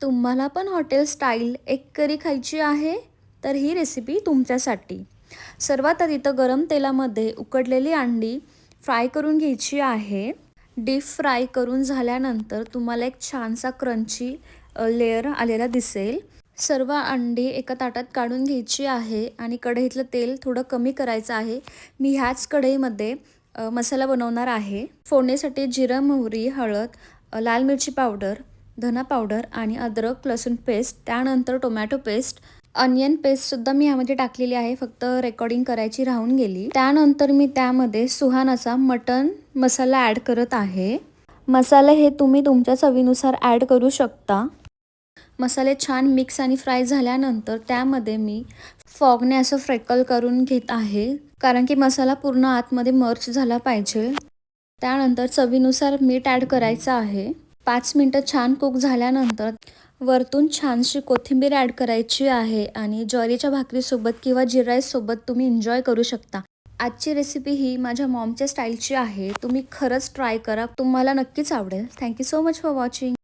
तुम्हाला पण hotel style egg curry खायची आहे तर ही रेसिपी तुमच्यासाठी. सर्वात आधी तर गरम तेलामध्ये उकडलेली अंडी फ्राय करून घ्यायची आहे. डीप फ्राय करून झाल्यानंतर तुम्हाला एक छानसा क्रंची लेयर आलेला दिसेल. सर्व अंडी एका ताटात काढून घ्यायची आहे आणि कढईतलं तेल थोडं कमी करायचं आहे. मी ह्याच कढईमध्ये मसाला बनवणार आहे. फोडणीसाठी जिरं, मोहरी, हळद, लाल मिरची पावडर, धना पावडर आणि अद्रक लसूण पेस्ट, त्यानंतर टोमॅटो पेस्ट, अनियन पेस्टसुद्धा मी ह्यामध्ये टाकलेली आहे, फक्त रेकॉर्डिंग करायची राहून गेली. त्यानंतर मी त्यामध्ये सुहानाचा मटन मसाला ॲड करत आहे. मसाले हे तुम्ही तुमच्या चवीनुसार ॲड करू शकता. मसाले छान मिक्स आणि फ्राय झाल्यानंतर त्यामध्ये मी फॉगने असं फ्रेकल करून घेत आहे, कारण की मसाला पूर्ण आतमध्ये मर्ज झाला पाहिजे. त्यानंतर चवीनुसार मीठ ॲड करायचं आहे. 5 मिनटं छान कुक झाल्यानंतर वरतून छानशी कोथिंबीर ॲड करायची आहे आणि ज्वारीच्या भाकरीसोबत किंवा जिरा राईससोबत तुम्ही एन्जॉय करू शकता. आजची रेसिपी ही माझ्या मॉमच्या स्टाईलची आहे. तुम्ही खरंच ट्राय करा, तुम्हाला नक्कीच आवडेल. Thank you so much for watching.